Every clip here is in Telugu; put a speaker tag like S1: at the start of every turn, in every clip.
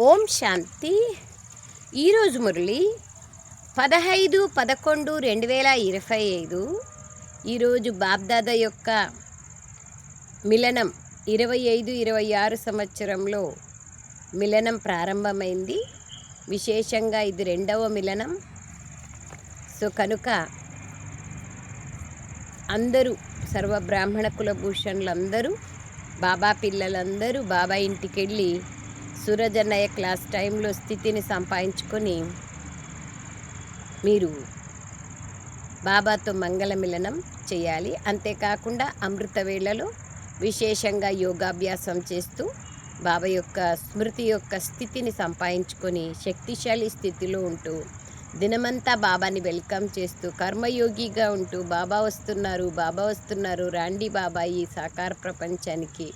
S1: ఓం శాంతి. ఈరోజు మురళి 15/11/2025. ఈరోజు బాబ్దాదా యొక్క మిలనం 25-26 సంవత్సరంలో మిలనం ప్రారంభమైంది. విశేషంగా ఇది 2వ మిలనం. సో కనుక అందరూ సర్వ బ్రాహ్మణ కులభూషణులందరూ, బాబా పిల్లలందరూ బాబా ఇంటికి వెళ్ళి సూరజ్ అన్నయ్య క్లాస్ టైంలో స్థితిని సంపాదించుకొని మీరు బాబాతో మంగళ మిలనం చేయాలి. అంతేకాకుండా అమృత వేళలో విశేషంగా యోగాభ్యాసం చేస్తూ బాబా యొక్క స్మృతి యొక్క స్థితిని సంపాదించుకొని శక్తిశాలి స్థితిలో ఉంటూ దినమంతా బాబాని వెల్కమ్ చేస్తూ కర్మయోగిగా ఉంటూ బాబా వస్తున్నారు రాండి బాబా ఈ సాకార ప్రపంచానికి,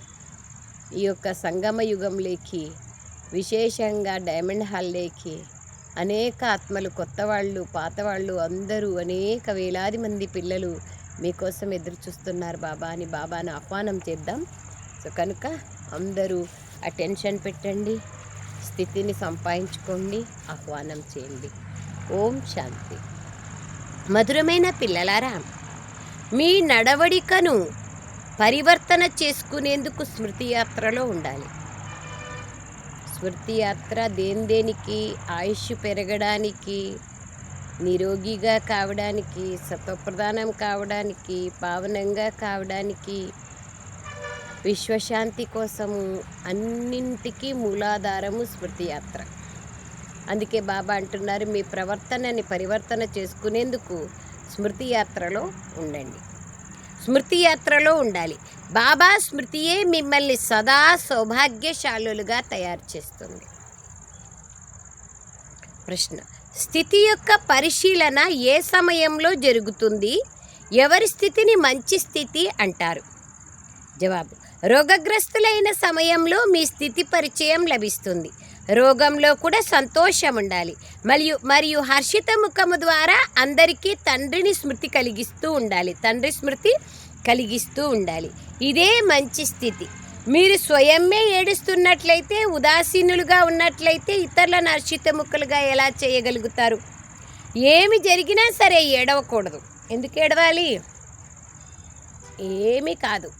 S1: ఈ యొక్క సంగమ యుగంలోకి, విశేషంగా డైమండ్ హాల్లోకి అనేక ఆత్మలు, కొత్త వాళ్ళు, పాత వాళ్ళు అందరూ అనేక వేలాది మంది పిల్లలు మీకోసం ఎదురు చూస్తున్నారు బాబా అని బాబాను ఆహ్వానం చేద్దాం. సో కనుక అందరూ అటెన్షన్ పెట్టండి, స్థితిని సంపాదించుకోండి, ఆహ్వానం చేయండి. ఓం శాంతి. మధురమైన పిల్లలారా, మీ నడవడికను పరివర్తన చేసుకునేందుకు స్మృతి యాత్రలో ఉండాలి. స్మృతి యాత్ర దేనికి? ఆయుష్ పెరగడానికి, నిరోగిగా కావడానికి, సత్వప్రధానం కావడానికి, పావనంగా కావడానికి, విశ్వశాంతి కోసము, అన్నింటికీ మూలాధారము స్మృతి యాత్ర. అందుకే బాబా అంటున్నారు, మీ ప్రవర్తనని పరివర్తన చేసుకునేందుకు స్మృతి యాత్రలో ఉండండి, స్మృతి యాత్రలో ఉండాలి. బాబా స్మృతియే మిమ్మల్ని సదా సౌభాగ్యశాలులుగా తయారు చేస్తుంది. ప్రశ్న: స్థితి యొక్క పరిశీలన ఏ సమయంలో జరుగుతుంది? ఎవరి స్థితిని మంచి స్థితి అంటారు? జవాబు: రోగగ్రస్తులైన సమయంలో మీ స్థితి పరిచయం లభిస్తుంది. రోగంలో కూడా సంతోషం ఉండాలి. మరియు హర్షిత ముఖము ద్వారా అందరికీ తండ్రిని స్మృతి కలిగిస్తూ ఉండాలి, తండ్రి స్మృతి కలిగిస్తూ ఉండాలి. ఇదే మంచి స్థితి. మీరు స్వయమే ఏడుస్తున్నట్లయితే, ఉదాసీనులుగా ఉన్నట్లయితే ఇతరులను హర్షిత ముఖలుగా ఎలా చేయగలుగుతారు? ఏమి జరిగినా సరే ఏడవకూడదు. ఎందుకు ఏడవాలి? ఏమీ కాదు.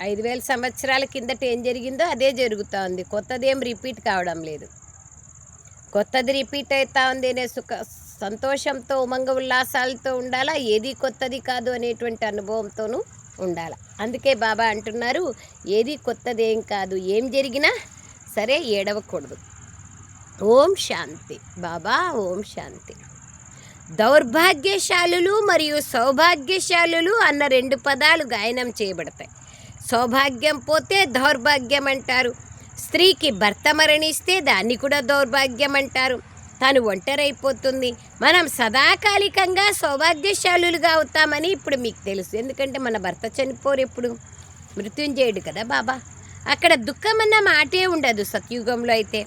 S1: 5000 సంవత్సరాల కిందట ఏం జరిగిందో అదే జరుగుతూ ఉంది. కొత్తది ఏం రిపీట్ కావడం లేదు. కొత్తది రిపీట్ అవుతా ఉంది అనే సంతోషంతో, ఉమంగ ఉల్లాసాలతో ఉండాలా. ఏది కొత్తది కాదు అనేటువంటి అనుభవంతోనూ ఉండాలి. అందుకే బాబా అంటున్నారు, ఏది కొత్తది ఏం కాదు, ఏం జరిగినా సరే ఏడవకూడదు. ఓం శాంతి. బాబా ఓం శాంతి. దౌర్భాగ్యశాలులు మరియు సౌభాగ్యశాలులు అన్న 2 పదాలు గాయనం చేయబడతాయి. సౌభాగ్యం పోతే దౌర్భాగ్యం అంటారు. స్త్రీకి భర్త మరణిస్తే దాన్ని కూడా దౌర్భాగ్యం అంటారు. తను ఒంటరైపోతుంది. మనం సదాకాలికంగా సౌభాగ్యశాలులుగా అవుతామని ఇప్పుడు మీకు తెలుసు. ఎందుకంటే మన భర్త చనిపోరు, ఎప్పుడు మృత్యుంజయుడు కదా బాబా. అక్కడ దుఃఖం అన్న మాటే ఉండదు. సత్యుగంలో అయితే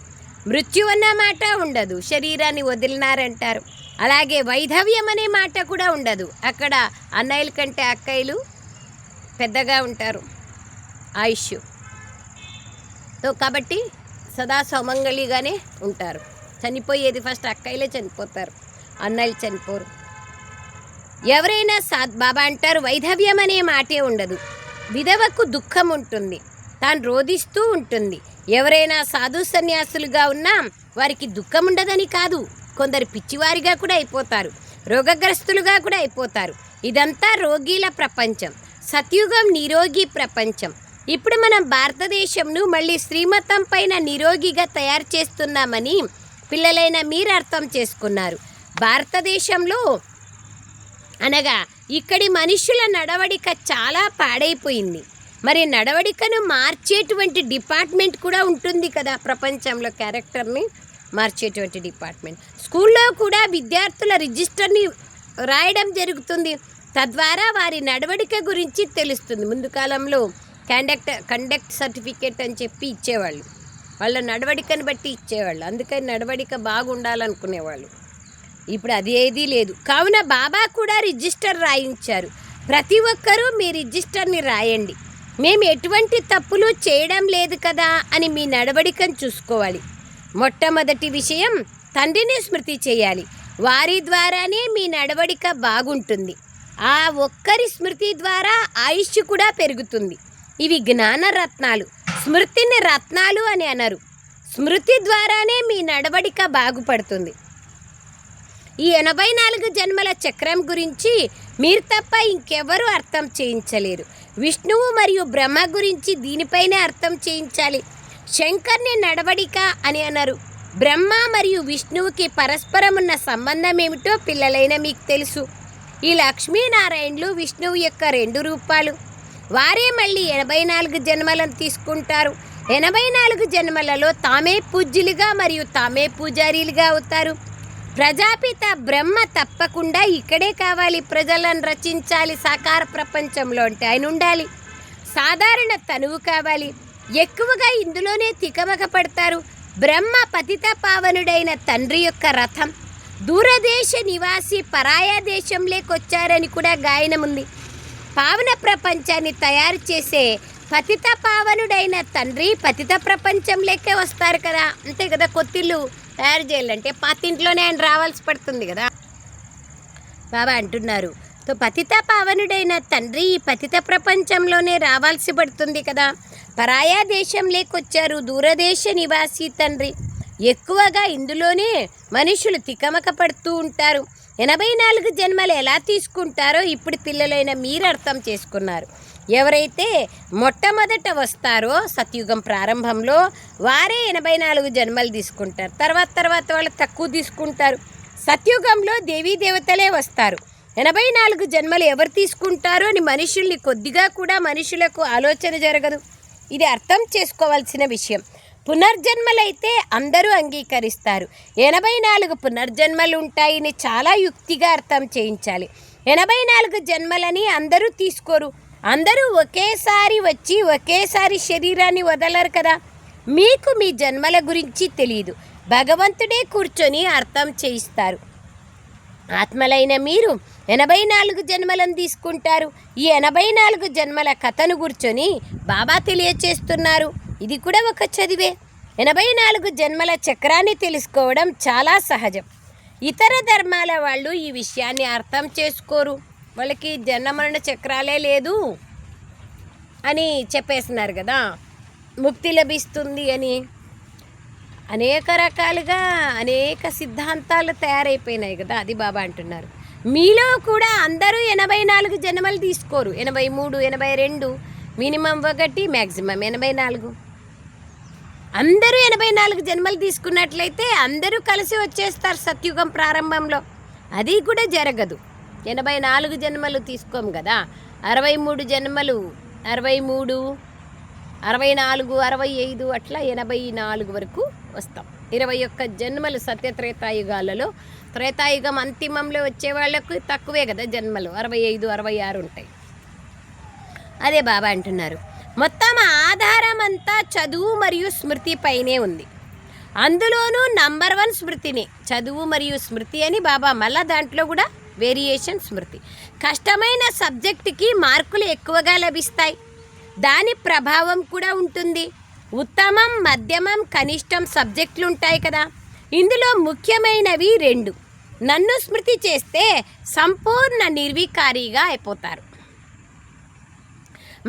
S1: మృత్యు అన్న మాట ఉండదు, శరీరాన్ని వదిలినారంటారు. అలాగే వైధవ్యం అనే మాట కూడా ఉండదు. అక్కడ అన్నయ్యల కంటే అక్కయ్యలు పెద్దగా ఉంటారు ఆయుష్. కాబట్టి సదా సౌమంగళిగానే ఉంటారు. చనిపోయేది ఫస్ట్ అక్కయ్యలే చనిపోతారు, అన్నయ్యలు చనిపోరు. ఎవరైనా బాబా అంటారు, వైధవ్యం అనే మాటే ఉండదు. విధవకు దుఃఖం ఉంటుంది, తాను రోధిస్తూ ఉంటుంది. ఎవరైనా సాధు సన్యాసులుగా ఉన్నా వారికి దుఃఖం ఉండదని కాదు, కొందరు పిచ్చివారిగా కూడా అయిపోతారు, రోగగ్రస్తులుగా కూడా అయిపోతారు. ఇదంతా రోగీల ప్రపంచం. సత్యుగం నిరోగి ప్రపంచం. ఇప్పుడు మనం భారతదేశంను మళ్ళీ శ్రీమతం పైన నిరోగిగా తయారు చేస్తున్నామని పిల్లలైన మీరు అర్థం చేసుకున్నారు. భారతదేశంలో అనగా ఇక్కడి మనుషుల నడవడిక చాలా పాడైపోయింది. మరి నడవడికను మార్చేటువంటి డిపార్ట్మెంట్ కూడా ఉంటుంది కదా ప్రపంచంలో, క్యారెక్టర్ని మార్చేటువంటి డిపార్ట్మెంట్. స్కూల్లో కూడా విద్యార్థుల రిజిస్టర్ని రాయడం జరుగుతుంది. తద్వారా వారి నడవడిక గురించి తెలుస్తుంది. ముందు కాలంలో కండక్ట్ సర్టిఫికేట్ అని చెప్పి ఇచ్చేవాళ్ళు, వాళ్ళ నడవడికను బట్టి ఇచ్చేవాళ్ళు. అందుకని నడవడిక బాగుండాలనుకునేవాళ్ళు. ఇప్పుడు అది ఏదీ లేదు. కావున బాబా కూడా రిజిస్టర్ రాయించారు. ప్రతి ఒక్కరూ మీ రిజిస్టర్ని రాయండి. మేము ఎటువంటి తప్పులు చేయడం లేదు కదా అని మీ నడవడికను చూసుకోవాలి. మొట్టమొదటి విషయం తండ్రిని స్మృతి చేయాలి. వారి ద్వారానే మీ నడవడిక బాగుంటుంది. ఆ ఒక్కరి స్మృతి ద్వారా ఆయుష్ కూడా పెరుగుతుంది. ఇవి జ్ఞాన రత్నాలు. స్మృతిని రత్నాలు అని అనరు. స్మృతి ద్వారానే మీ నడవడిక బాగుపడుతుంది. ఈ 84 జన్మల చక్రం గురించి మీరు తప్ప ఇంకెవరూ అర్థం చేయించలేరు. విష్ణువు మరియు బ్రహ్మ గురించి దీనిపైనే అర్థం చేయించాలి. శంకర్ని నడవడిక అని అనరు. బ్రహ్మ మరియు విష్ణువుకి పరస్పరం ఉన్న సంబంధం ఏమిటో పిల్లలైన మీకు తెలుసు. ఈ లక్ష్మీనారాయణులు విష్ణువు యొక్క 2 రూపాలు. వారే మళ్ళీ 84 జన్మలను తీసుకుంటారు. 84 జన్మలలో తామే పూజ్యులుగా మరియు తామే పూజారీలుగా అవుతారు. ప్రజాపిత బ్రహ్మ తప్పకుండా ఇక్కడే కావాలి. ప్రజలను రచించాలి. సాకార ప్రపంచంలో అంటే ఆయన ఉండాలి. సాధారణ తనువు కావాలి. ఎక్కువగా ఇందులోనే తికమక పడతారు. బ్రహ్మ పతిత పావనుడైన తండ్రి యొక్క రథం. దూరదేశ నివాసి పరాయ దేశంలోకొచ్చారని కూడా గాయనముంది. పావన ప్రపంచాన్ని తయారు చేసే పతిత పావనుడైన తండ్రి పతిత ప్రపంచంలోకే వస్తారు కదా. అంతే కదా, కొత్తిల్లు తయారు చేయాలంటే పాతింట్లోనే ఆయన రావాల్సి పడుతుంది కదా. బాబా అంటున్నారు, తో పతిత పావనుడైన తండ్రి ఈ పతిత ప్రపంచంలోనే రావాల్సి పడుతుంది కదా. పరాయా దేశంలోకొచ్చారు. దూరదేశ నివాసి తండ్రి. ఎక్కువగా ఇందులోనే మనుషులు తికమక పడుతూ ఉంటారు. 84 జన్మలు ఎలా తీసుకుంటారో ఇప్పుడు పిల్లలైన మీరు అర్థం చేసుకున్నారు. ఎవరైతే మొట్టమొదట వస్తారో సత్యుగం ప్రారంభంలో వారే 84 జన్మలు తీసుకుంటారు. తర్వాత వాళ్ళు తక్కువ తీసుకుంటారు. సత్యుగంలో దేవీ దేవతలే వస్తారు. 84 జన్మలు ఎవరు తీసుకుంటారో అని మనుషుల్ని కొద్దిగా కూడా మనుషులకు ఆలోచన జరగదు. ఇది అర్థం చేసుకోవాల్సిన విషయం. పునర్జన్మలైతే అందరూ అంగీకరిస్తారు. 84 పునర్జన్మలు ఉంటాయని చాలా యుక్తిగా అర్థం చేయించాలి. 84 జన్మలని అందరూ తీసుకోరు. అందరూ ఒకేసారి వచ్చి ఒకేసారి శరీరాన్ని వదలరు కదా. మీకు మీ జన్మల గురించి తెలియదు. భగవంతుడే కూర్చొని అర్థం చేయిస్తారు. ఆత్మలైన మీరు 84 జన్మలను తీసుకుంటారు. ఈ 84 జన్మల కథను కూర్చొని బాబా తెలియచేస్తున్నారు. ఇది కూడా ఒక చదివే. 84 జన్మల చక్రాన్ని తెలుసుకోవడం చాలా సహజం. ఇతర ధర్మాల వాళ్ళు ఈ విషయాన్ని అర్థం చేసుకోరు. వాళ్ళకి జన్మమరణ చక్రాలే లేదు అని చెప్పేస్తున్నారు కదా, ముక్తి లభిస్తుంది అని. అనేక రకాలుగా అనేక సిద్ధాంతాలు తయారైపోయినాయి కదా. అది బాబా అంటున్నారు, మీలో కూడా అందరూ 84 జన్మలు తీసుకోరు. 83, 82, మినిమం 1, మ్యాక్సిమం 84. అందరూ 84 జన్మలు తీసుకున్నట్లయితే అందరూ కలిసి వచ్చేస్తారు సత్యుగం ప్రారంభంలో. అది కూడా జరగదు. 84 జన్మలు తీసుకోం కదా. 63 జన్మలు, 63, 64, 65 అట్లా 84 వరకు వస్తాం. 21 జన్మలు సత్యత్రేతాయుగాలలో. త్రేతాయుగం అంతిమంలో వచ్చే వాళ్ళకు తక్కువే కదా జన్మలు, 65, 66 ఉంటాయి. అదే బాబా అంటున్నారు, మొత్తం ఆధారం అంతా చదువు మరియు స్మృతి పైనే ఉంది. అందులోనూ నంబర్ 1 స్మృతిని. చదువు మరియు స్మృతి అని బాబా మళ్ళా దాంట్లో కూడా వేరియేషన్ స్మృతి. కష్టమైన సబ్జెక్టుకి మార్కులు ఎక్కువగా లభిస్తాయి. దాని ప్రభావం కూడా ఉంటుంది. ఉత్తమం, మధ్యమం, కనిష్టం సబ్జెక్టులు ఉంటాయి కదా. ఇందులో ముఖ్యమైనవి 2. నన్ను స్మృతి చేస్తే సంపూర్ణ నిర్వికారిగా అయిపోతారు.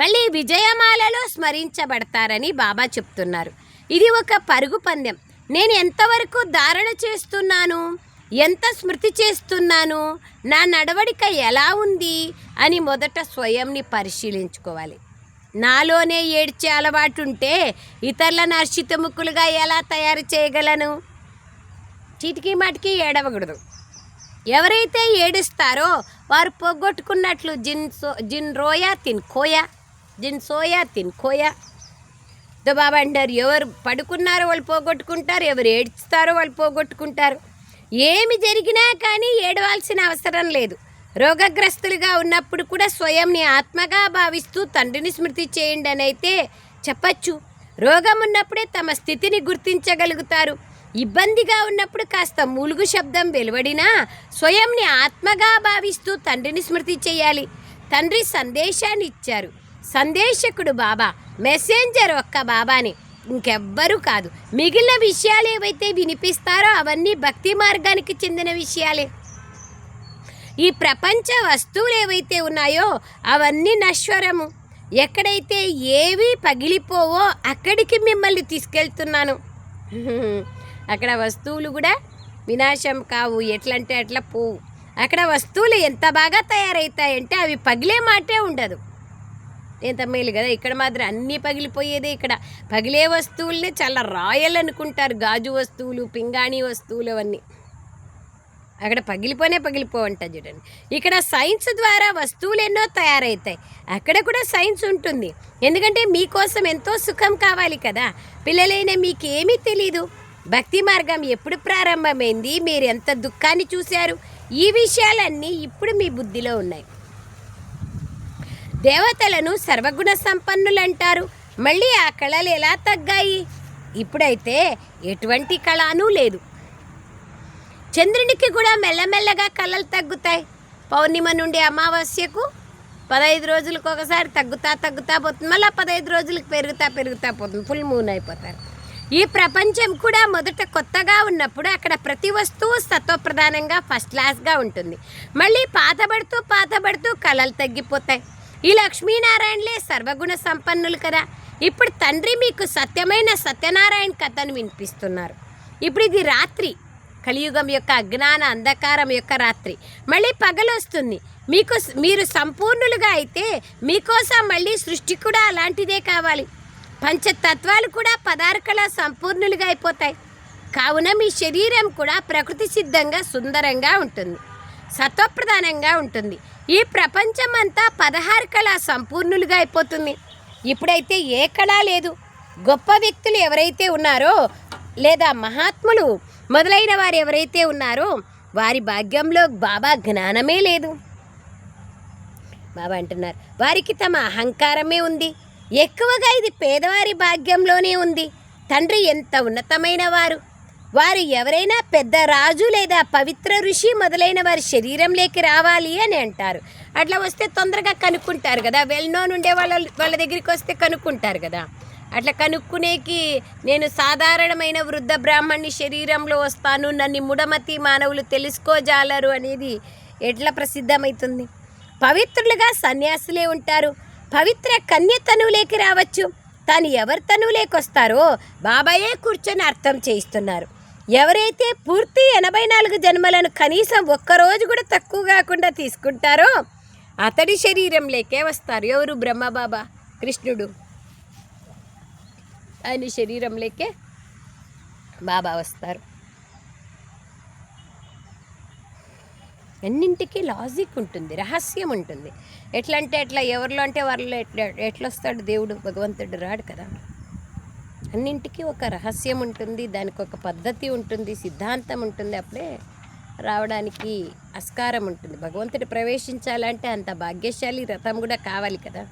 S1: మళ్ళీ విజయమాలలో స్మరించబడతారని బాబా చెప్తున్నారు. ఇది ఒక పరుగు పందెం. నేను ఎంతవరకు ధారణ చేస్తున్నాను, ఎంత స్మృతి చేస్తున్నాను, నా నడవడిక ఎలా ఉంది అని మొదట స్వయంని పరిశీలించుకోవాలి. నాలోనే ఏడ్చే అలవాటు ఉంటే ఇతరులను హర్షితముఖులుగా ఎలా తయారు చేయగలను? చీటికి మాటికి ఏడవకూడదు. ఎవరైతే ఏడుస్తారో వారు పోగొట్టుకున్నట్లు. జిన్ రోయా తిన్ కోయా, జిన్ సోయా తిన్ కోయా. బాబా అంటారు, ఎవరు పడుకున్నారో వాళ్ళు పోగొట్టుకుంటారు, ఎవరు ఏడుస్తారో వాళ్ళు పోగొట్టుకుంటారు. ఏమి జరిగినా కానీ ఏడవాల్సిన అవసరం లేదు. రోగగ్రస్తులుగా ఉన్నప్పుడు కూడా స్వయంని ఆత్మగా భావిస్తూ తండ్రిని స్మృతి చేయండి అని అయితే చెప్పచ్చు. రోగం ఉన్నప్పుడే తమ స్థితిని గుర్తించగలుగుతారు. ఇబ్బందిగా ఉన్నప్పుడు కాస్త మూలుగు శబ్దం వెలువడినా స్వయంని ఆత్మగా భావిస్తూ తండ్రిని స్మృతి చేయాలి. తండ్రి సందేశాన్ని ఇచ్చారు. సందేశకుడు బాబా, మెసెంజర్ ఒక్క బాబాని. ఇంకెవ్వరూ కాదు. మిగిలిన విషయాలు ఏవైతే వినిపిస్తారో అవన్నీ భక్తి మార్గానికి చెందిన విషయాలే. ఈ ప్రపంచ వస్తువులు ఏవైతే ఉన్నాయో అవన్నీ నశ్వరము. ఎక్కడైతే ఏవి పగిలిపోవో అక్కడికి మిమ్మల్ని తీసుకెళ్తున్నాను. అక్కడ వస్తువులు కూడా వినాశం కావు, ఎట్లంటే అట్లా పోవు. అక్కడ వస్తువులు ఎంత బాగా తయారవుతాయంటే అవి పగిలే మాటే ఉండదు. ఎంత మేలు కదా. ఇక్కడ మాత్రం అన్నీ పగిలిపోయేదే. ఇక్కడ పగిలే వస్తువులనే చాలా రాయల్ అనుకుంటారు, గాజు వస్తువులు, పింగాణి వస్తువులు అవన్నీ. అక్కడ పగిలిపోవంట చూడండి. ఇక్కడ సైన్స్ ద్వారా వస్తువులు ఎన్నో తయారవుతాయి, అక్కడ కూడా సైన్స్ ఉంటుంది. ఎందుకంటే మీకోసం ఎంతో సుఖం కావాలి కదా. పిల్లలైన మీకేమీ తెలీదు. భక్తి మార్గం ఎప్పుడు ప్రారంభమైంది, మీరు ఎంత దుఃఖాన్ని చూశారు, ఈ విషయాలన్నీ ఇప్పుడు మీ బుద్ధిలో ఉన్నాయి. దేవతలను సర్వగుణ సంపన్నులు అంటారు. మళ్ళీ ఆ కళలు ఎలా తగ్గాయి? ఇప్పుడైతే ఎటువంటి కళను లేదు. చంద్రునికి కూడా మెల్లమెల్లగా కళలు తగ్గుతాయి. పౌర్ణిమ నుండి అమావాస్యకు 15 రోజులకు ఒకసారి తగ్గుతా పోతుంది. మళ్ళీ 15 రోజులకు పెరుగుతా పోతుంది. ఫుల్ మూన్ అయిపోతారు. ఈ ప్రపంచం కూడా మొదట కొత్తగా ఉన్నప్పుడు అక్కడ ప్రతి వస్తువు సత్వప్రధానంగా ఫస్ట్ క్లాస్గా ఉంటుంది. మళ్ళీ పాతబడుతూ కళలు తగ్గిపోతాయి. ఈ లక్ష్మీనారాయణలే సర్వగుణ సంపన్నులు కదా. ఇప్పుడు తండ్రి మీకు సత్యమైన సత్యనారాయణ కథను వినిపిస్తున్నారు. ఇప్పుడు ఇది రాత్రి, కలియుగం యొక్క అజ్ఞాన అంధకారం యొక్క రాత్రి. మళ్ళీ పగలు వస్తుంది. మీరు సంపూర్ణులుగా అయితే మీకోసం మళ్ళీ సృష్టి కూడా అలాంటిదే కావాలి. పంచతత్వాలు కూడా పదార్థాల సంపూర్ణులుగా అయిపోతాయి. కావున మీ శరీరం కూడా ప్రకృతి సిద్ధంగా సుందరంగా ఉంటుంది, సత్వప్రధానంగా ఉంటుంది. ఈ ప్రపంచం అంతా 16 కళ సంపూర్ణులుగా అయిపోతుంది. ఇప్పుడైతే ఏ కళ లేదు. గొప్ప వ్యక్తులు ఎవరైతే ఉన్నారో లేదా మహాత్ములు మొదలైన వారు ఎవరైతే ఉన్నారో వారి భాగ్యంలో బాబా జ్ఞానమే లేదు. బాబా అంటున్నారు వారికి తమ అహంకారమే ఉంది. ఎక్కువగా ఇది పేదవారి భాగ్యంలోనే ఉంది. తండ్రి ఎంత ఉన్నతమైన వారు ఎవరైనా పెద్ద రాజు లేదా పవిత్ర ఋషి మొదలైన వారి శరీరంలోకి రావాలి అని అంటారు. అట్లా వస్తే తొందరగా కనుక్కుంటారు కదా. వెల్ నోన్ ఉండే వాళ్ళ దగ్గరికి వస్తే కనుక్కుంటారు కదా. అట్లా కనుక్కునేకి నేను సాధారణమైన వృద్ధ బ్రాహ్మణి శరీరంలో వస్తాను, నన్ను ముడమతి మానవులు తెలుసుకోజాలరు అనేది ఎట్లా ప్రసిద్ధమవుతుంది? పవిత్రులుగా సన్యాసులే ఉంటారు. పవిత్ర కన్య తనువులేకి రావచ్చు. తాను ఎవరి తనువులేకి వస్తారో బాబాయే కూర్చొని అర్థం చేయిస్తున్నారు. ఎవరైతే పూర్తి 84 జన్మలను కనీసం ఒక్కరోజు కూడా తక్కువ కాకుండా తీసుకుంటారో అతడి శరీరంలోకే వస్తారు. ఎవరు? బ్రహ్మబాబా, కృష్ణుడు. ఆయన శరీరంలోకే బాబా వస్తారు. అన్నింటికీ లాజిక్ ఉంటుంది, రహస్యం ఉంటుంది. ఎట్లా అంటే ఎట్లా, ఎవరిలో అంటే వాళ్ళు ఎట్లా వస్తాడు దేవుడు, భగవంతుడు రాడు కదా. అన్నింటికీ ఒక రహస్యం ఉంటుంది, దానికి ఒక పద్ధతి ఉంటుంది, సిద్ధాంతం ఉంటుంది. అప్పుడే రావడానికి ఆస్కారం ఉంటుంది. భగవంతుడు ప్రవేశించాలంటే అంత భాగ్యశాలి రథం కూడా కావాలి కదా.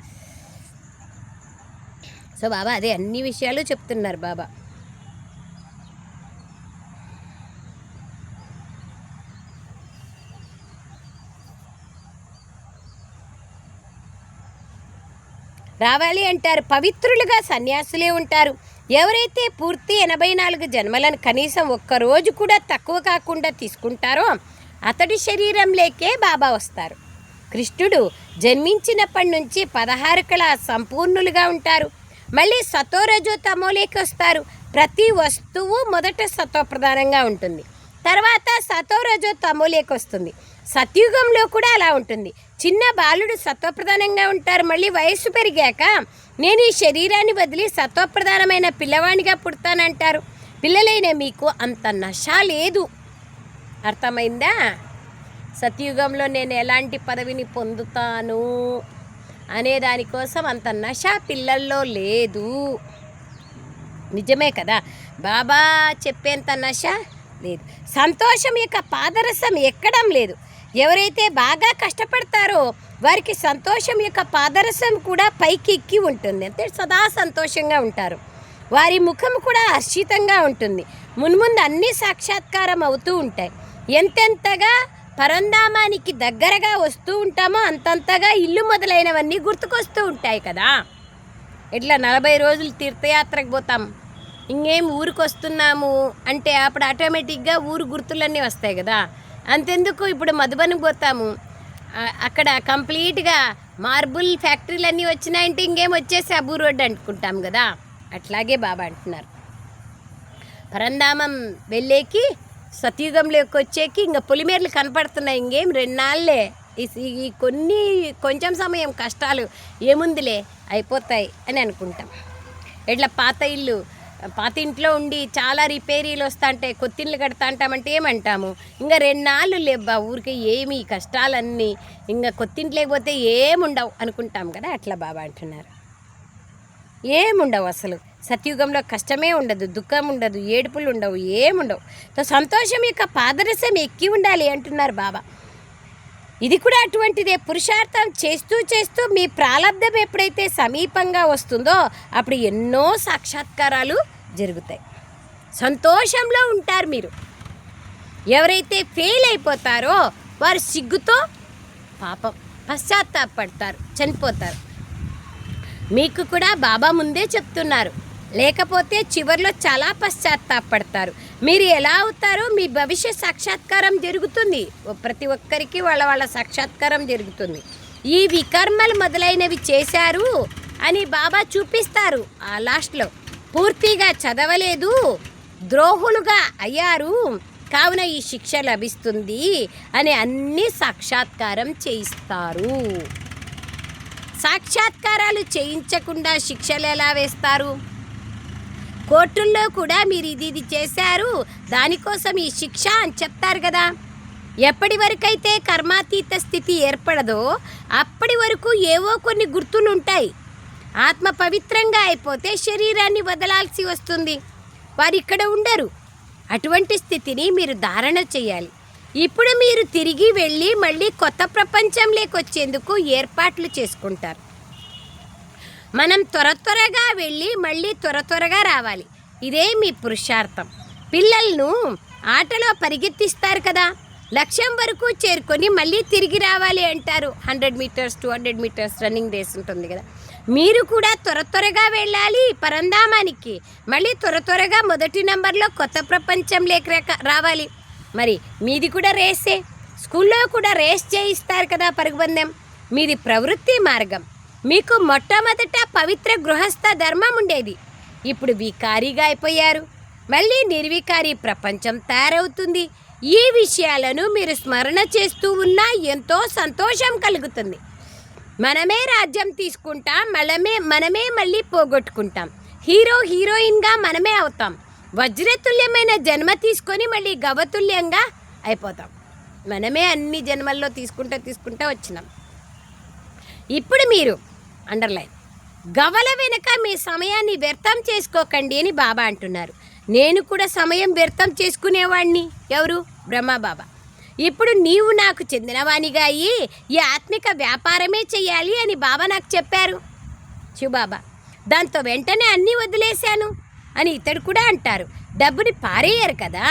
S1: సో బాబా అదే అన్ని విషయాలు చెప్తున్నారు. బాబా రావాలి అంటారు. పవిత్రులుగా సన్యాసులే ఉంటారు. ఎవరైతే పూర్తి 84 జన్మలను కనీసం ఒక్కరోజు కూడా తక్కువ కాకుండా తీసుకుంటారో అతడి శరీరంలోకే బాబా వస్తారు. కృష్ణుడు జన్మించినప్పటి నుంచి 16 కళ సంపూర్ణులుగా ఉంటారు. మళ్ళీ సతోరజో తమోలేకి వస్తారు. ప్రతి వస్తువు మొదట సత్వప్రధానంగా ఉంటుంది, తర్వాత సతోరజో తమోలేకి వస్తుంది. సత్యుగంలో కూడా అలా ఉంటుంది. చిన్న బాలుడు సత్వప్రధానంగా ఉంటారు. మళ్ళీ వయస్సు పెరిగాక నేను ఈ శరీరాన్ని వదిలి సత్వప్రధానమైన పిల్లవాడిగా పుడతానంటారు. పిల్లలైన మీకు అంత నశ లేదు. అర్థమైందా? సత్యుగంలో నేను ఎలాంటి పదవిని పొందుతాను అనే దానికోసం అంత నశ పిల్లల్లో లేదు. నిజమే కదా. బాబా చెప్పేంత నశ లేదు. సంతోషం యొక్క పాదరసం ఎక్కడం లేదు. ఎవరైతే బాగా కష్టపడతారో వారికి సంతోషం యొక్క పాదరసం కూడా పైకి ఎక్కి ఉంటుంది. అంటే సదా సంతోషంగా ఉంటారు. వారి ముఖం కూడా హర్షితంగా ఉంటుంది. మున్ముందు అన్నీ సాక్షాత్కారం అవుతూ ఉంటాయి. ఎంతెంతగా పరంధామానికి దగ్గరగా వస్తూ ఉంటామో అంతంతగా ఇల్లు మొదలైనవన్నీ గుర్తుకొస్తూ ఉంటాయి కదా. ఇట్లా 40 రోజులు తీర్థయాత్రకు పోతాం, ఇంకేం ఊరికి వస్తున్నాము అంటే అప్పుడు ఆటోమేటిక్గా ఊరు గుర్తులన్నీ వస్తాయి కదా. అంతెందుకు ఇప్పుడు మధుబనికి పోతాము, అక్కడ కంప్లీట్గా మార్బుల్ ఫ్యాక్టరీలన్నీ వచ్చినాయంటే ఇంకేం వచ్చేసి అబూ రోడ్డు అనుకుంటాం కదా. అట్లాగే బాబా అంటున్నారు, పరంధామం వెళ్ళేకి సతయుగంలోకి వచ్చేకి ఇంకా పొలిమేర్లు కనపడుతున్నాయి, ఇంకేం 2 నాళ్ళే, ఈ కొంచెం సమయం కష్టాలు ఏముందిలే అయిపోతాయి అని అనుకుంటాం. ఇట్లా పాత ఇంట్లో ఉండి చాలా రిపేరీలు వస్తుంటాయి, కొత్త ఇళ్ళు కడతా అంటామంటే ఏమంటాము, ఇంకా 2 నాళ్ళు లేబ్బా ఊరికి ఏమి కష్టాలన్నీ, ఇంకా కొత్త ఇంట్లోకి పోతే ఏముండవు అనుకుంటాం కదా. అట్లా బాబా అంటున్నారు ఏముండవు, అసలు సత్యుగంలో కష్టమే ఉండదు, దుఃఖం ఉండదు, ఏడుపులు ఉండవు, ఏముండవు. సంతోషం యొక్క పాదరసం ఎక్కి ఉండాలి అంటున్నారు బాబా. ఇది కూడా అటువంటిదే. పురుషార్థం చేస్తూ చేస్తూ మీ ప్రారంధం ఎప్పుడైతే సమీపంగా వస్తుందో అప్పుడు ఎన్నో సాక్షాత్కారాలు జరుగుతాయి, సంతోషంలో ఉంటారు మీరు. ఎవరైతే ఫెయిల్ అయిపోతారో వారు సిగ్గుతో పాపం పశ్చాత్తాపడతారు, చనిపోతారు. మీకు కూడా బాబా ముందే చెప్తున్నారు, లేకపోతే చివరిలో చాలా పశ్చాత్తాపడతారు. మీరు ఎలా అవుతారో మీ భవిష్య సాక్షాత్కారం జరుగుతుంది, ప్రతి ఒక్కరికి వాళ్ళ సాక్షాత్కారం జరుగుతుంది. ఈ వికర్మలు మొదలైనవి చేశారు అని బాబా చూపిస్తారు. ఆ లాస్ట్లో పూర్తిగా చదవలేదు, ద్రోహులుగా అయ్యారు, కావున ఈ శిక్ష లభిస్తుంది అని అన్ని సాక్షాత్కారం చేయిస్తారు. సాక్షాత్కారాలు చేయించకుండా శిక్షలు ఎలా వేస్తారు? కోర్టుల్లో కూడా మీరు ఇది చేశారు, దానికోసం ఈ శిక్ష అని చెప్తారు కదా. ఎప్పటి వరకైతే కర్మాతీత స్థితి ఏర్పడదో అప్పటి వరకు ఏవో కొన్ని గుర్తులు ఉంటాయి. ఆత్మ పవిత్రంగా అయిపోతే శరీరాన్ని వదలాల్సి వస్తుంది, వారు ఇక్కడ ఉండరు. అటువంటి స్థితిని మీరు ధారణ చేయాలి. ఇప్పుడు మీరు తిరిగి వెళ్ళి మళ్ళీ కొత్త ప్రపంచంలోకి వచ్చేందుకు ఏర్పాట్లు చేసుకుంటారు. మనం త్వరగా వెళ్ళి మళ్ళీ త్వరగా రావాలి. ఇదే మీ పురుషార్థం. పిల్లలను ఆటలో పరిగెత్తిస్తారు కదా, లక్ష్యం వరకు చేరుకొని మళ్ళీ తిరిగి రావాలి అంటారు. 100 మీటర్స్ 200 మీటర్స్ రన్నింగ్ రేస్ ఉంటుంది కదా. మీరు కూడా త్వరగా వెళ్ళాలి పరంధామానికి, మళ్ళీ త్వరగా మొదటి నంబర్లో కొత్త ప్రపంచంలోకి రావాలి. మరి మీది కూడా రేసే, స్కూల్లో కూడా రేస్ చేయిస్తారు కదా పరుగుబందెం. మీది ప్రవృత్తి మార్గం. మీకు మొట్టమొదట పవిత్ర గృహస్థ ధర్మం ఉండేది, ఇప్పుడు వికారిగా అయిపోయారు. మళ్ళీ నిర్వికారి ప్రపంచం తయారవుతుంది. ఈ విషయాలను మీరు స్మరణ చేస్తూ ఉన్నా ఎంతో సంతోషం కలుగుతుంది. మనమే రాజ్యం తీసుకుంటాం, మనమే మళ్ళీ పోగొట్టుకుంటాం. హీరోయిన్గా మనమే అవుతాం. వజ్రతుల్యమైన జన్మ తీసుకొని మళ్ళీ గవతుల్యంగా అయిపోతాం. మనమే అన్ని జన్మల్లో తీసుకుంటా వచ్చినాం. ఇప్పుడు మీరు అండర్లైన్, గవల వెనుక మీ సమయాన్ని వ్యర్థం చేసుకోకండి అని బాబా అంటున్నారు. నేను కూడా సమయం వ్యర్థం చేసుకునేవాడిని. ఎవరు? బ్రహ్మబాబా. ఇప్పుడు నీవు నాకు చెందినవానిగా అయ్యి ఈ ఆత్మిక వ్యాపారమే చేయాలి అని బాబా నాకు చెప్పారు శివబాబా. దాంతో వెంటనే అన్నీ వదిలేశాను అని ఇతడు కూడా అంటారు. డబ్బుని పారేయరు కదా,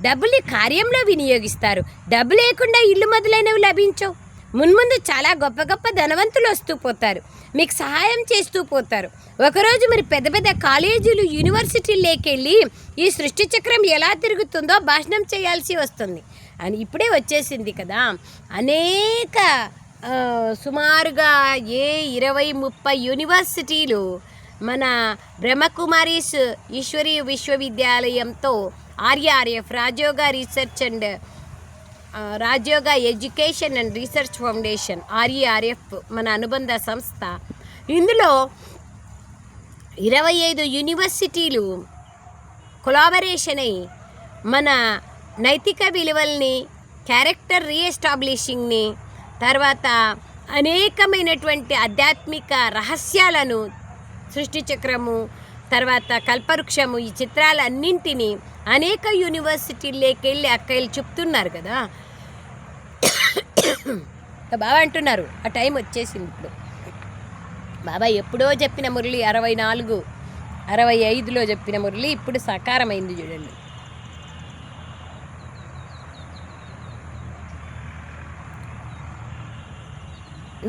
S1: డబ్బుని కార్యంలో వినియోగిస్తారు. డబ్బు లేకుండా ఇల్లు మొదలైనవి లభించవు. మున్ముందు చాలా గొప్ప ధనవంతులు వస్తూ పోతారు, మీకు సహాయం చేస్తూ పోతారు. ఒకరోజు మీరు పెద్ద కాలేజీలు యూనివర్సిటీలోకి వెళ్ళి ఈ సృష్టి చక్రం ఎలా తిరుగుతుందో భాషణం చేయాల్సి వస్తుంది అని ఇప్పుడే వచ్చేసింది కదా. అనేక సుమారుగా 20-30 యూనివర్సిటీలు మన బ్రహ్మకుమారీస్ ఈశ్వరీయ విశ్వవిద్యాలయంతో ఆర్యఆర్ఎఫ్ rajayoga education and research foundation ఆర్యఆర్ఎఫ్ మన అనుబంధ సంస్థ. ఇందులో 25 యూనివర్సిటీలు కొలాబరేషన్ అయ్యి మన నైతిక విలువల్ని, క్యారెక్టర్ రీఎస్టాబ్లిషింగ్ని, తర్వాత అనేకమైనటువంటి ఆధ్యాత్మిక రహస్యాలను, సృష్టి చక్రము, తర్వాత కల్పవృక్షము, ఈ చిత్రాలన్నింటినీ అనేక యూనివర్సిటీల్లోకి వెళ్ళి అక్కలు చెప్తున్నారు కదా. బాబా అంటున్నారు ఆ టైం వచ్చేసింది ఇప్పుడు. బాబా ఎప్పుడో చెప్పిన మురళి 64-65లో చెప్పిన మురళి ఇప్పుడు సాకారమైంది చూడండి.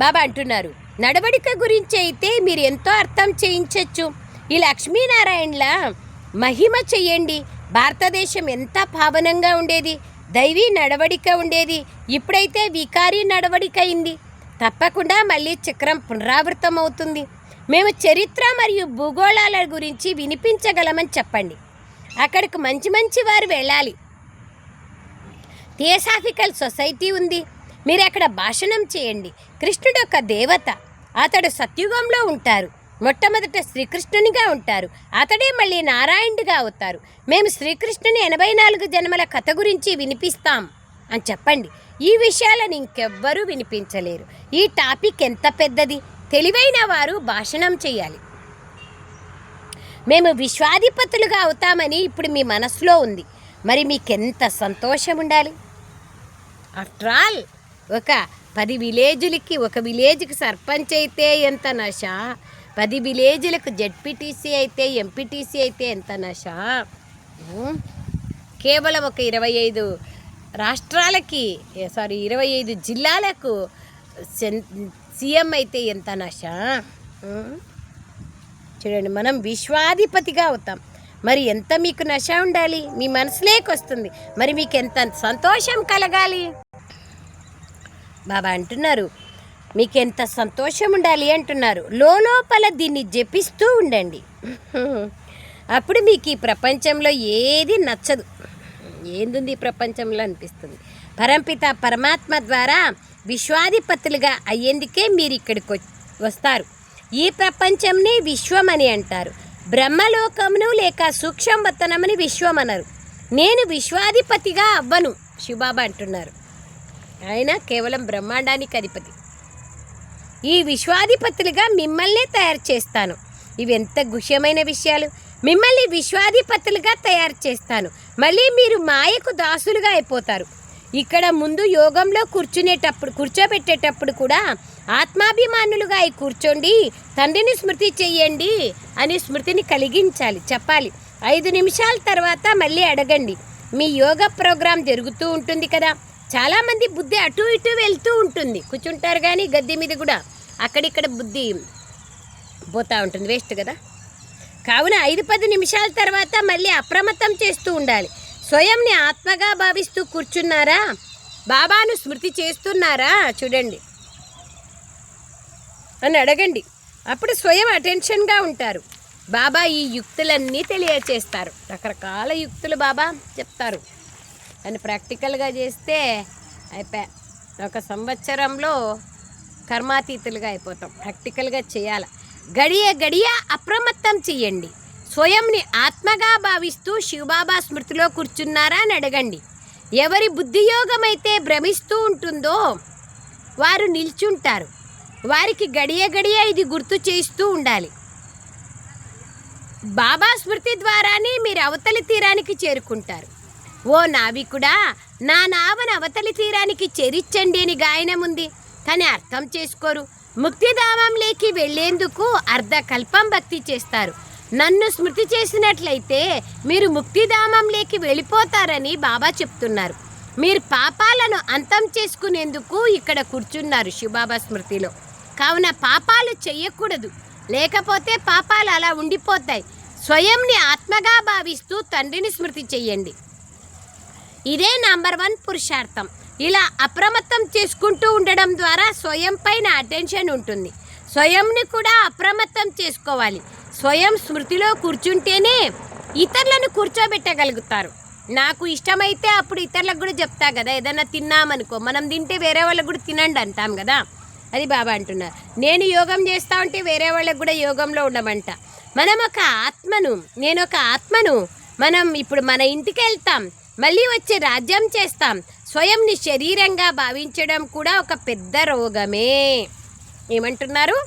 S1: బాబా అంటున్నారు నడవడిక గురించి అయితే మీరు ఎంతో అర్థం చేయించవచ్చు. ఈ లక్ష్మీనారాయణల మహిమ చెయ్యండి. భారతదేశం ఎంత పావనంగా ఉండేది, దైవీ నడవడిక ఉండేది. ఇప్పుడైతే వికారీ నడవడిక అయింది. తప్పకుండా మళ్ళీ చక్రం పునరావృతం అవుతుంది. మేము చరిత్ర మరియు భూగోళాల గురించి వినిపించగలమని చెప్పండి. అక్కడికి మంచి మంచి వారు వెళ్ళాలి. థియోసాఫికల్ సొసైటీ ఉంది, మీరు అక్కడ భాషణం చేయండి. కృష్ణుడు ఒక దేవత, అతడు సత్యుగంలో ఉంటారు. మొట్టమొదట శ్రీకృష్ణునిగా ఉంటారు, అతడే మళ్ళీ నారాయణుడిగా అవుతారు. మేము శ్రీకృష్ణుని 84 జన్మల కథ గురించి వినిపిస్తాం అని చెప్పండి. ఈ విషయాలను ఇంకెవ్వరూ వినిపించలేరు. ఈ టాపిక్ ఎంత పెద్దది, తెలివైన వారు భాషణం చేయాలి. మేము విశ్వాధిపతులుగా అవుతామని ఇప్పుడు మీ మనసులో ఉంది. మరి మీకెంత సంతోషం ఉండాలి. ఆఫ్టర్ ఆల్ ఒక 10 విలేజులకి, ఒక విలేజ్కి సర్పంచ్ అయితే ఎంత నష, 10 విలేజులకు జెడ్పీటీసీ అయితే, ఎంపీటీసీ అయితే ఎంత నష. కేవలం ఒక 25 రాష్ట్రాలకి 25 జిల్లాలకు సీఎం అయితే ఎంత నష. చూడండి, మనం విశ్వాధిపతిగా అవుతాం. మరి ఎంత మీకు నష ఉండాలి, మీ మనసులోకి వస్తుంది. మరి మీకు ఎంత సంతోషం కలగాలి. బాబా అంటున్నారు, మీకు ఎంత సంతోషం ఉండాలి అంటున్నారు. లోపల దీన్ని జపిస్తూ ఉండండి. అప్పుడు మీకు ఈ ప్రపంచంలో ఏది నచ్చదు. ఏందుంది ఈ ప్రపంచంలో అనిపిస్తుంది. పరంపిత పరమాత్మ ద్వారా విశ్వాధిపతులుగా అయ్యేందుకే మీరు ఇక్కడికి వస్తారు. ఈ ప్రపంచంని విశ్వం అని అంటారు. బ్రహ్మలోకమును లేక సూక్ష్మవతనమని విశ్వం అనరు. నేను విశ్వాధిపతిగా అవ్వను, శివబాబా అంటున్నారు. ఆయన కేవలం బ్రహ్మాండానికి అధిపతి. ఈ విశ్వాధిపతులుగా మిమ్మల్నే తయారు చేస్తాను. ఇవి ఎంత గుహ్యమైన విషయాలు. మిమ్మల్ని విశ్వాధిపతులుగా తయారు చేస్తాను. మళ్ళీ మీరు మాయకు దాసులుగా అయిపోతారు. ఇక్కడ ముందు యోగంలో కూర్చోబెట్టేటప్పుడు కూడా ఆత్మాభిమానులుగా అయి కూర్చోండి, తండ్రిని స్మృతి చెయ్యండి అని స్మృతిని కలిగించాలి, చెప్పాలి. 5 నిమిషాల తర్వాత మళ్ళీ అడగండి. మీ యోగా ప్రోగ్రాం జరుగుతూ ఉంటుంది కదా, చాలామంది బుద్ధి అటు ఇటు వెళ్తూ ఉంటుంది. కూర్చుంటారు కానీ గద్దె మీద కూడా అక్కడిక్కడ బుద్ధి పోతూ ఉంటుంది, వేస్ట్ కదా. కావున 5-10 నిమిషాల తర్వాత మళ్ళీ అప్రమత్తం చేస్తూ ఉండాలి. స్వయంని ఆత్మగా భావిస్తూ కూర్చున్నారా, బాబాను స్మృతి చేస్తున్నారా చూడండి అని అడగండి. అప్పుడు స్వయం అటెన్షన్గా ఉంటారు. బాబా ఈ యుక్తులన్నీ తెలియచేస్తారు. రకరకాల యుక్తులు బాబా చెప్తారు అని ప్రాక్టికల్గా చేస్తే అయిపోయా. 1 సంవత్సరంలో కర్మాతీతులుగా అయిపోతాం. ప్రాక్టికల్గా చేయాలి. గడియ అప్రమత్తం చెయ్యండి. స్వయంని ఆత్మగా భావిస్తూ శివబాబా స్మృతిలో కూర్చున్నారా అని అడగండి. ఎవరి బుద్ధియోగమైతే భ్రమిస్తూ ఉంటుందో వారు నిల్చుంటారు. వారికి గడియ ఇది గుర్తు చేస్తూ ఉండాలి. బాబా స్మృతి ద్వారానే మీరు అవతలి తీరానికి చేరుకుంటారు. ఓ నావికుడా, నా నావను అవతలి తీరానికి చేరించండి అని గాయనం ఉంది, కానీ అర్థం చేసుకోరు. ముక్తిధామంలోకి వెళ్లేందుకు అర్ధకల్పం భక్తి చేస్తారు. నన్ను స్మృతి చేసినట్లయితే మీరు ముక్తిధామంలోకి వెళ్ళిపోతారని బాబా చెప్తున్నారు. మీరు పాపాలను అంతం చేసుకునేందుకు ఇక్కడ కూర్చున్నారు శివబాబా స్మృతిలో. కావున పాపాలు చెయ్యకూడదు, లేకపోతే పాపాలు అలా ఉండిపోతాయి. స్వయంని ఆత్మగా భావిస్తూ తండ్రిని స్మృతి చెయ్యండి. ఇదే నంబర్ 1 పురుషార్థం. ఇలా అప్రమత్తం చేసుకుంటూ ఉండడం ద్వారా స్వయం పైన అటెన్షన్ ఉంటుంది. స్వయంని కూడా అప్రమత్తం చేసుకోవాలి. స్వయం స్మృతిలో కూర్చుంటేనే ఇతరులను కూర్చోబెట్టగలుగుతారు. నాకు ఇష్టమైతే అప్పుడు ఇతరులకు కూడా చెప్తా కదా. ఏదైనా తిన్నామనుకో, మనం తింటే వేరే వాళ్ళకు కూడా తినండి అంటాం కదా, అది బాబా అంటున్నారు. నేను యోగం చేస్తా ఉంటే వేరే వాళ్ళకు కూడా యోగంలో ఉండమంట. మనం ఒక ఆత్మను, నేను ఒక ఆత్మను. మనం ఇప్పుడు మన ఇంటికి వెళ్తాం, మళ్ళీ వచ్చి రాజ్యం చేస్తాం. స్వయంని శరీరంగా భావించడం కూడా ఒక పెద్ద రోగమే. ఏమంటున్నారు?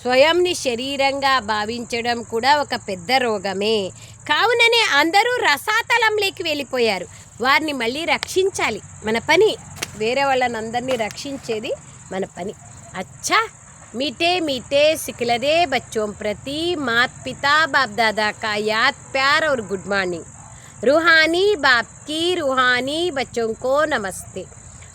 S1: స్వయంని శరీరంగా భావించడం కూడా ఒక పెద్ద రోగమే. కావుననే అందరూ రసాతలంలోకి వెళ్ళిపోయారు. వారిని మళ్ళీ రక్షించాలి. మన పని వేరే వాళ్ళని అందరినీ రక్షించేది మన పని. अच्छा मीठे मीठे सिखलदे बच्चों प्रति माता पिता बाप दादा का याद प्यार और गुड मॉर्निंग। रूहानी बाप की रूहानी बच्चों को नमस्ते।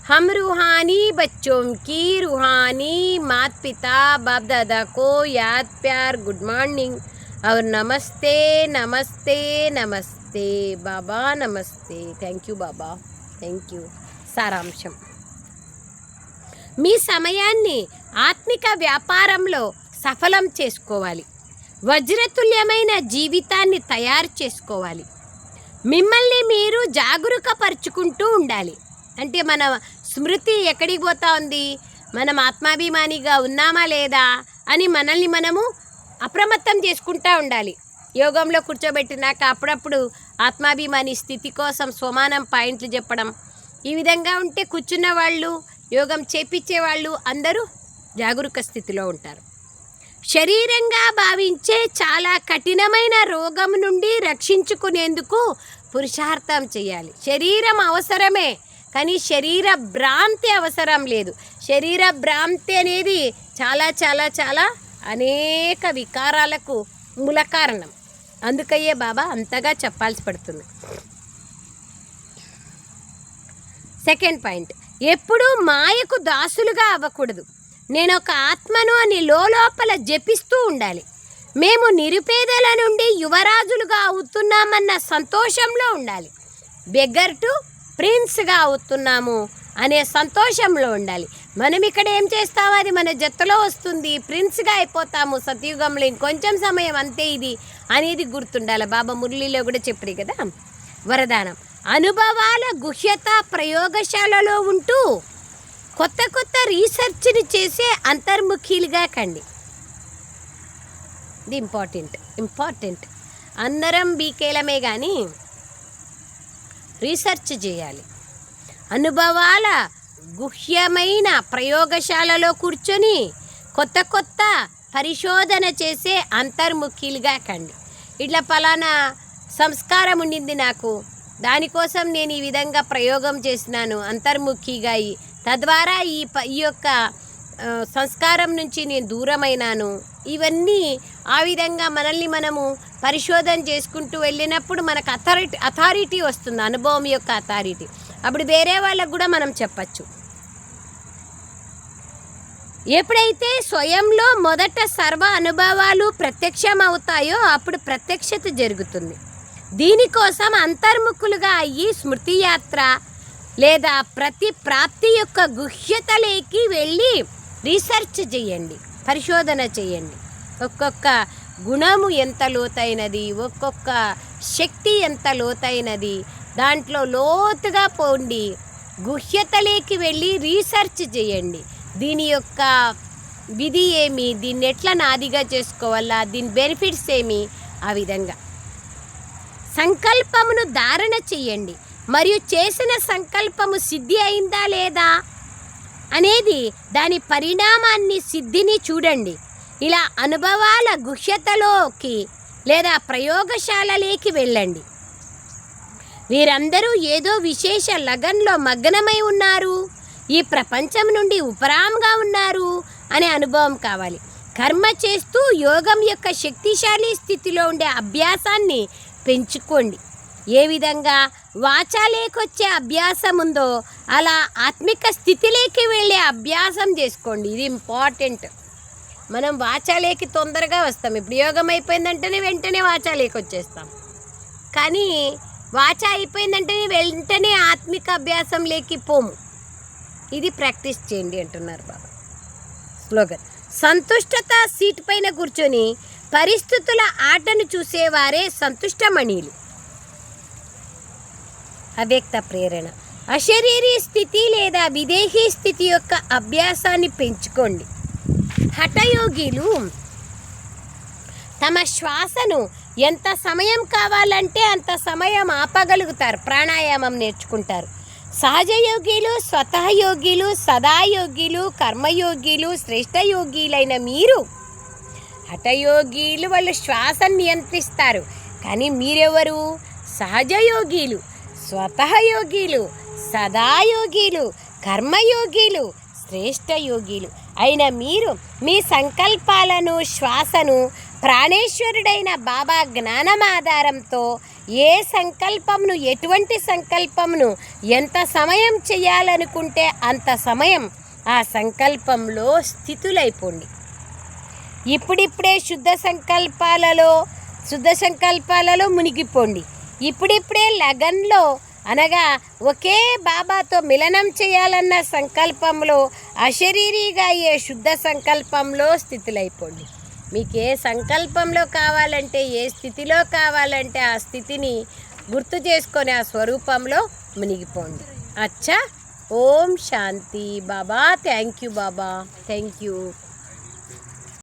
S1: हम रूहानी बच्चों की रूहानी माता पिता बाप दादा को याद प्यार गुड मॉर्निंग और नमस्ते नमस्ते नमस्ते बाबा नमस्ते thank you Baba thank you. సారాంశం: మీ సమయాన్ని ఆత్మిక వ్యాపారంలో సఫలం చేసుకోవాలి. వజ్రతుల్యమైన జీవితాన్ని తయారు చేసుకోవాలి. మిమ్మల్ని మీరు జాగరూకపరుచుకుంటూ ఉండాలి. అంటే మన స్మృతి ఎక్కడికి పోతా ఉంది, మనం ఆత్మాభిమానిగా ఉన్నామా లేదా అని మనల్ని మనము అప్రమత్తం చేసుకుంటూ ఉండాలి. యోగంలో కూర్చోబెట్టినాక అప్పుడప్పుడు ఆత్మాభిమాని స్థితి కోసం స్వమానం పాయింట్లు చెప్పడం, ఈ విధంగా ఉంటే కూర్చున్న వాళ్ళు, యోగం చేపించే వాళ్ళు అందరూ జాగరూక స్థితిలో ఉంటారు. శరీరంగా భావించే చాలా కఠినమైన రోగం నుండి రక్షించుకునేందుకు పురుషార్థం చేయాలి. శరీరం అవసరమే, కానీ శరీర భ్రాంతి అవసరం లేదు. శరీర భ్రాంతి అనేది చాలా చాలా చాలా అనేక వికారాలకు మూల కారణం. అందుకయ్యే బాబా అంతగా చెప్పాల్సి పడుతుంది. సెకండ్ పాయింట్: ఎప్పుడూ మాయకు దాసులుగా అవ్వకూడదు. నేను ఒక ఆత్మను అని లోపల జపిస్తూ ఉండాలి. మేము నిరుపేదల నుండి యువరాజులుగా అవుతున్నామన్న సంతోషంలో ఉండాలి. బెగ్గర్ టు ప్రిన్స్గా అవుతున్నాము అనే సంతోషంలో ఉండాలి. మనం ఇక్కడ ఏం చేస్తామో అది మన జత్తలో వస్తుంది, ప్రిన్స్గా అయిపోతాము సతయుగంలో. ఇంకొంచెం సమయం అంతే ఇది అనేది గుర్తుండాలి. బాబా మురళిలో కూడా చెప్పారు కదా, వరదానం: అనుభవాల గుహ్యత ప్రయోగశాలలో ఉంటూ కొత్త కొత్త రీసెర్చ్ని చేసే అంతర్ముఖీలుగా కండి. ఇది ఇంపార్టెంట్. అందరం బీకేలమే కానీ రీసెర్చ్ చేయాలి. అనుభవాల గుహ్యమైన ప్రయోగశాలలో కూర్చొని కొత్త కొత్త పరిశోధన చేసే అంతర్ముఖీలుగా కండి. ఇట్లా పలానా సంస్కారం ఉండింది నాకు, దానికోసం నేను ఈ విధంగా ప్రయోగం చేసినాను అంతర్ముఖిగా అయ్యి, తద్వారా ఈ యొక్క సంస్కారం నుంచి నేను దూరమైనాను. ఇవన్నీ ఆ విధంగా మనల్ని మనము పరిశోధన చేసుకుంటూ వెళ్ళినప్పుడు మనకు అథారిటీ వస్తుంది, అనుభవం యొక్క అథారిటీ. అప్పుడు వేరే వాళ్ళకు కూడా మనం చెప్పచ్చు. ఎప్పుడైతే స్వయంలో మొదట సర్వ అనుభవాలు ప్రత్యక్షం అవుతాయో అప్పుడు ప్రత్యక్షత జరుగుతుంది. దీనికోసం అంతర్ముఖులుగా అయ్యి స్మృతి యాత్ర లేదా ప్రతి ప్రాప్తి యొక్క గుహ్యతలోకి వెళ్ళి రీసెర్చ్ చేయండి, పరిశోధన చేయండి. ఒక్కొక్క గుణము ఎంత లోతైనది, ఒక్కొక్క శక్తి ఎంత లోతైనది, దాంట్లో లోతుగా పోండి, గుహ్యతలోకి వెళ్ళి రీసెర్చ్ చేయండి. దీని యొక్క విధి ఏమి, దీన్ని ఎట్లా నాదిగా చేసుకోవాలా, దీని బెనిఫిట్స్ ఏమి, ఆ విధంగా సంకల్పమును ధారణ చేయండి. మరియు చేసిన సంకల్పము సిద్ధి అయిందా లేదా అనేది దాని పరిణామాన్ని, సిద్ధిని చూడండి. ఇలా అనుభవాల గుహ్యతలోకి లేదా ప్రయోగశాలలోకి వెళ్ళండి. వీరందరూ ఏదో విశేష లగన్లో మగ్నమై ఉన్నారు, ఈ ప్రపంచం నుండి ఉపరాంగా ఉన్నారు అనే అనుభవం కావాలి. కర్మ చేస్తూ యోగం యొక్క శక్తిశాలి స్థితిలో ఉండే అభ్యాసాన్ని పెంచుకోండి. ఏ విధంగా వాచాలేకొచ్చే అభ్యాసం ఉందో అలా ఆత్మిక స్థితిలోకి వెళ్ళే అభ్యాసం చేసుకోండి. ఇది ఇంపార్టెంట్. మనం వాచాలేకి తొందరగా వస్తాం. ఇప్పుడు యోగం అయిపోయిందంటేనే వెంటనే వాచాలేకి వచ్చేస్తాం. కానీ వాచ అయిపోయిందంటే వెంటనే ఆత్మిక అభ్యాసంలోకి పోము. ఇది ప్రాక్టీస్ చేయండి అంటున్నారు బాబా. స్లోగన్: సంతుష్టత సీట్ పైన కూర్చొని పరిస్థితుల ఆటను చూసేవారే సంతుష్టమణిలు. అవ్యక్త ప్రేరణ: అశరీరీ స్థితి లేదా విదేహీ స్థితి యొక్క అభ్యాసాన్ని పెంచుకోండి. హఠయోగిలు తమ శ్వాసను ఎంత సమయం కావాలంటే అంత సమయం ఆపగలుగుతారు, ప్రాణాయామం నేర్చుకుంటారు. సహజయోగిలు, స్వతహయోగిలు, సదాయోగిలు, కర్మయోగిలు, శ్రేష్టయోగిలైన మీరు హఠయోగిలు వాళ్ళు శ్వాసను నియంత్రిస్తారు. కానీ మీరెవరు? సహజయోగిలు, స్వతహయోగిలు, సదాయోగిలు, కర్మయోగిలు, శ్రేష్టయోగిలు అయిన మీరు మీ సంకల్పాలను, శ్వాసను ప్రాణేశ్వరుడైన బాబా జ్ఞానం ఆధారంతో ఏ సంకల్పమును, ఎటువంటి సంకల్పమును ఎంత సమయం చేయాలనుకుంటే అంత సమయం ఆ సంకల్పంలో స్థితులైపోండి. ఇప్పుడిప్పుడే శుద్ధ సంకల్పాలలో మునిగిపోండి. ఇప్పుడిప్పుడే లగన్లో అనగా ఒకే బాబాతో మిలనం చేయాలన్న సంకల్పంలో అశరీరిగా అయ్యే శుద్ధ సంకల్పంలో స్థితులైపోండి. మీకు ఏ సంకల్పంలో కావాలంటే, ఏ స్థితిలో కావాలంటే ఆ స్థితిని గుర్తు చేసుకొని ఆ స్వరూపంలో మునిగిపోండి. అచ్చా. Om Shanti. Baba thank you. Baba thank you.